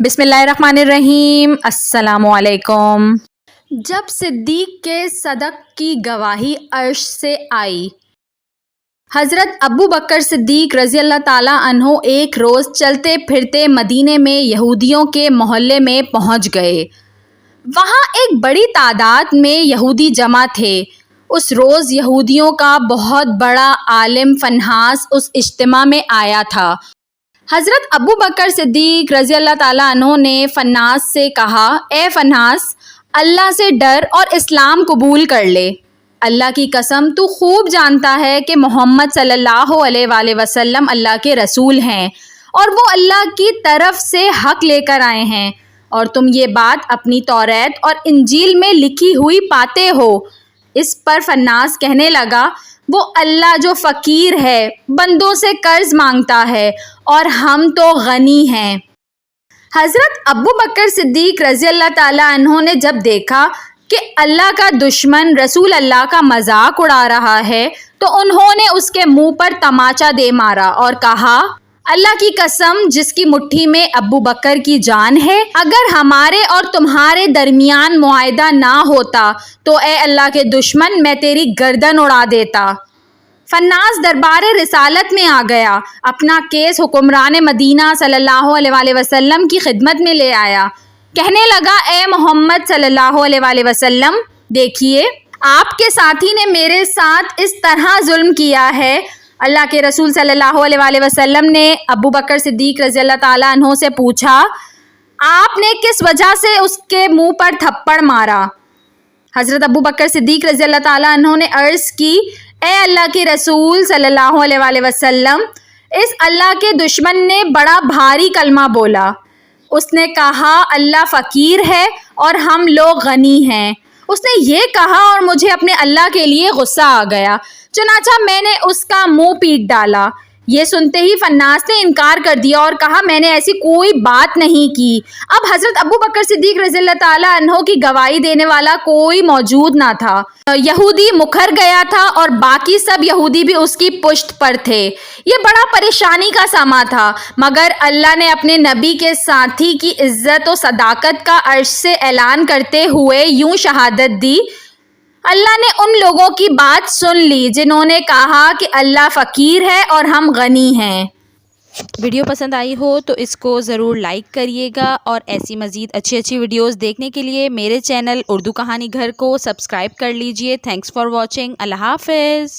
बिस्मिल्लाहिर्रहमानिर्रहीम। अस्सलामु अलैकुम। जब सिद्दीक के सदक़ की गवाही अर्श से आई। हज़रत अबू बकर सिद्दीक रज़ी अल्लाह ताला अन्हो एक रोज़ चलते फिरते मदीने में यहूदियों के मोहल्ले में पहुँच गए। वहाँ एक बड़ी तादाद में यहूदी जमा थे। उस रोज़ यहूदियों का बहुत बड़ा आलिम फन्हास उस इज्तिमा में आया था। हज़रत अबू बकर सिद्दीक रज़ी अल्लाह ताला अन्हो ने फन्नास से कहा, ए फन्नास, अल्लाह से डर और इस्लाम कबूल कर ले। अल्लाह की कसम, तू खूब जानता है कि मोहम्मद सल्लल्लाहु अलैहि वसल्लम अल्लाह के रसूल हैं और वो अल्लाह की तरफ से हक़ लेकर आए हैं, और तुम ये बात अपनी तौरात और इंजील में लिखी हुई पाते हो। इस पर फन्नास कहने लगा, वो अल्लाह जो फ़कीर है, बंदों से कर्ज मांगता है और हम तो गनी हैं। हज़रत अबू बकर सिद्दीक रज़ी अल्लाह ताला अन्हो ने जब देखा कि अल्लाह का दुश्मन रसूल अल्लाह का मजाक उड़ा रहा है, तो उन्होंने उसके मुंह पर तमाचा दे मारा और कहा, अल्लाह की कसम जिसकी मुट्ठी में अबू बकर की जान है, अगर हमारे और तुम्हारे दरमियान मुआहदा ना होता तो ए अल्लाह के दुश्मन, मैं तेरी गर्दन उड़ा देता। फन्नास दरबार रिसालत में आ गया, अपना केस हुक्मरान मदीना सल्लल्लाहु अलैहि वसल्लम की खिदमत में ले आया। कहने लगा, ए मोहम्मद सल्लल्लाहु अलैहि वसल्लम, देखिए आपके साथी ने मेरे साथ इस तरह जुल्म किया है। अल्लाह के रसूल सल्लल्लाहु अलैहि वसल्लम ने अबू बकर सिद्दीक रज़ी अल्लाह ताला अन्हो से पूछा, आपने किस वजह से उसके मुंह पर थप्पड़ मारा? हज़रत अबू बकर सिद्दीक रज़ी अल्लाह ताला अन्हो ने अर्ज़ की, ए अल्लाह के रसूल सल्लल्लाहु अलैहि वसल्लम, इस अल्लाह के दुश्मन ने बड़ा भारी कलमा बोला। उसने कहा, अल्लाह फ़कीर है और हम लोग गनी हैं। उसने ये कहा और मुझे अपने अल्लाह के लिए गुस्सा आ गया, चुनाचा मैंने उसका मुंह पीट डाला। ये सुनते ही फन्नास ने इनकार कर दिया और कहा, मैंने ऐसी कोई बात नहीं की। अब हज़रत अबू बकर सिद्दीक रज़ी अल्लाह ताला अन्हो की गवाही देने वाला कोई मौजूद ना था। यहूदी मुखर गया था और बाकी सब यहूदी भी उसकी पुश्त पर थे। ये बड़ा परेशानी का समा था, मगर अल्लाह ने अपने नबी के साथी की इज्जत और सदाकत का अर्श से ऐलान करते हुए यूं शहादत दी, अल्लाह ने उन लोगों की बात सुन ली जिन्होंने कहा कि अल्लाह फ़कीर है और हम गनी हैं। वीडियो पसंद आई हो तो इसको ज़रूर लाइक करिएगा, और ऐसी मज़ीद अच्छी वीडियोस देखने के लिए मेरे चैनल उर्दू कहानी घर को सब्सक्राइब कर लीजिए। Thanks for watching. अल्लाह हाफ़िज़।